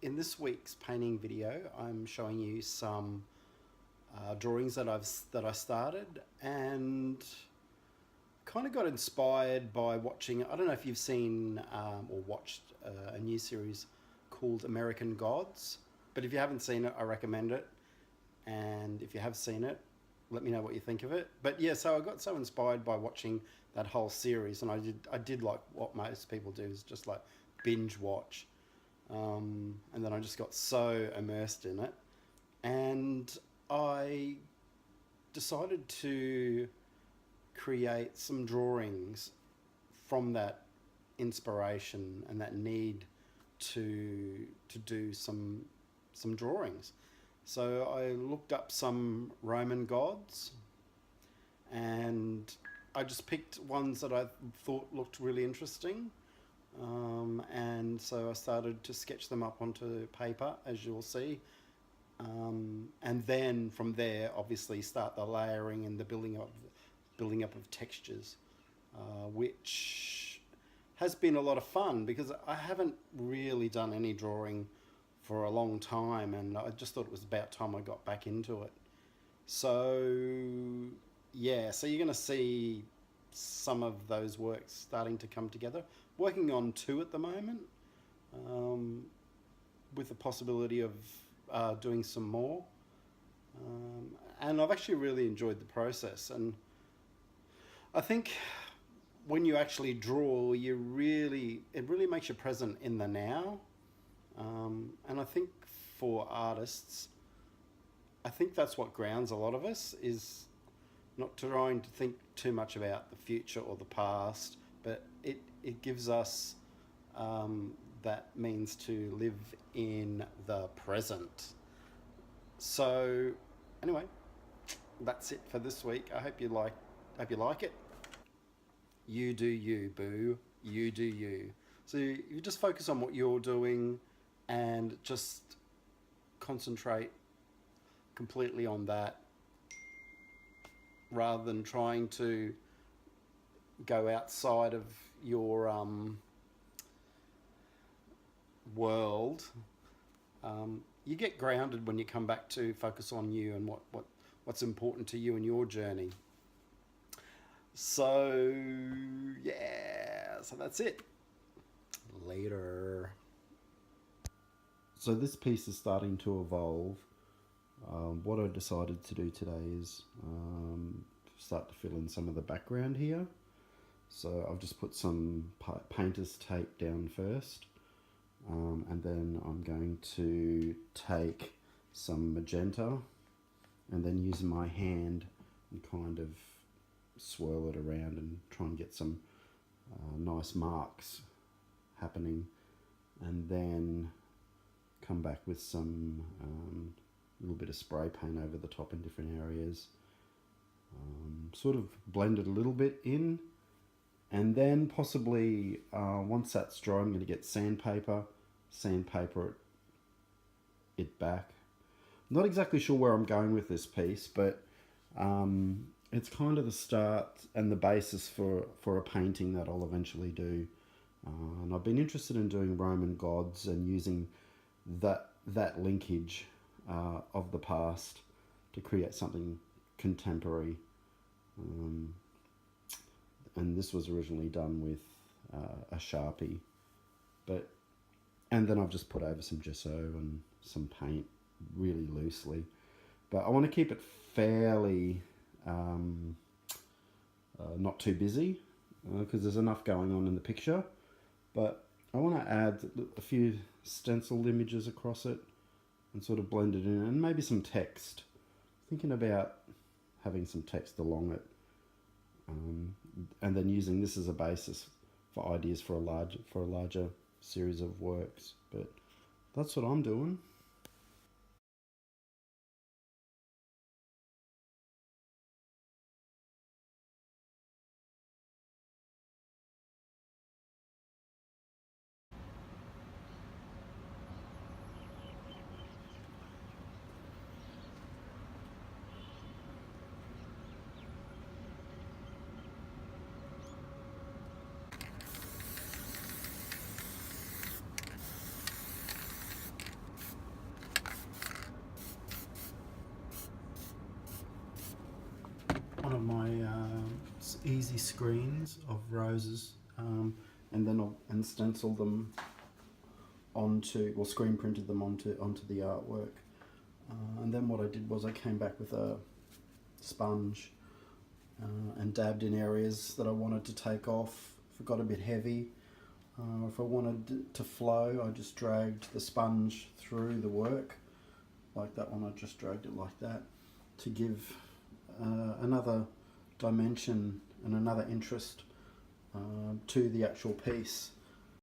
in this week's painting video, I'm showing you some drawings that I started, and kind of got inspired by watching. I don't know if you've seen or watched a new series called American Gods, but if you haven't seen it, I recommend it. And if you have seen it, let me know what you think of it. But yeah, so I got so inspired by watching that whole series, and I did like what most people do, is just like binge watch. And then I just got so immersed in it, and I decided to create some drawings from that inspiration and that need to do some drawings. So I looked up some Roman gods, and I just picked ones that I thought looked really interesting. And so I started to sketch them up onto paper, as you'll see. And then from there, obviously, start the layering and the building up of textures, which has been a lot of fun because I haven't really done any drawing for a long time, and I just thought it was about time I got back into it. So yeah, so you're going to see some of those works starting to come together. Working on two at the moment, with the possibility of doing some more. And I've actually really enjoyed the process, and I think when you actually draw, it really makes you present in the now. And I think for artists, I think that's what grounds a lot of us, is not trying to think too much about the future or the past, but it gives us that means to live in the present. So anyway, that's it for this week. I hope you like it. You do you, boo. You do you. So you just focus on what you're doing and just concentrate completely on that, rather than trying to go outside of your world. You get grounded when you come back to focus on you and what's important to you in your journey. So yeah, so that's it. Later. So this piece is starting to evolve. What I decided to do today is start to fill in some of the background here. So I've just put some painter's tape down first, and then I'm going to take some magenta and then using my hand and kind of swirl it around and try and get some nice marks happening, and then come back with some little bit of spray paint over the top in different areas, sort of blend it a little bit in, and then possibly once that's dry, I'm going to get sandpaper it back. Not exactly sure where I'm going with this piece, but it's kind of the start and the basis for a painting that I'll eventually do. And I've been interested in doing Roman gods and using that linkage of the past to create something contemporary. And this was originally done with a Sharpie, and then I've just put over some gesso and some paint really loosely. But I want to keep it fairly not too busy, because there's enough going on in the picture. But I want to add a few stenciled images across it and sort of blend it in, and maybe some text. Thinking about having some text along it, and then using this as a basis for ideas for a larger series of works. But that's what I'm doing. one of my easy screens of roses, and then and stenciled them onto, or screen printed them onto the artwork. And then what I did was I came back with a sponge and dabbed in areas that I wanted to take off. If it got a bit heavy, if I wanted it to flow, I just dragged the sponge through the work. Like that one, I just dragged it like that to give another dimension and another interest to the actual piece.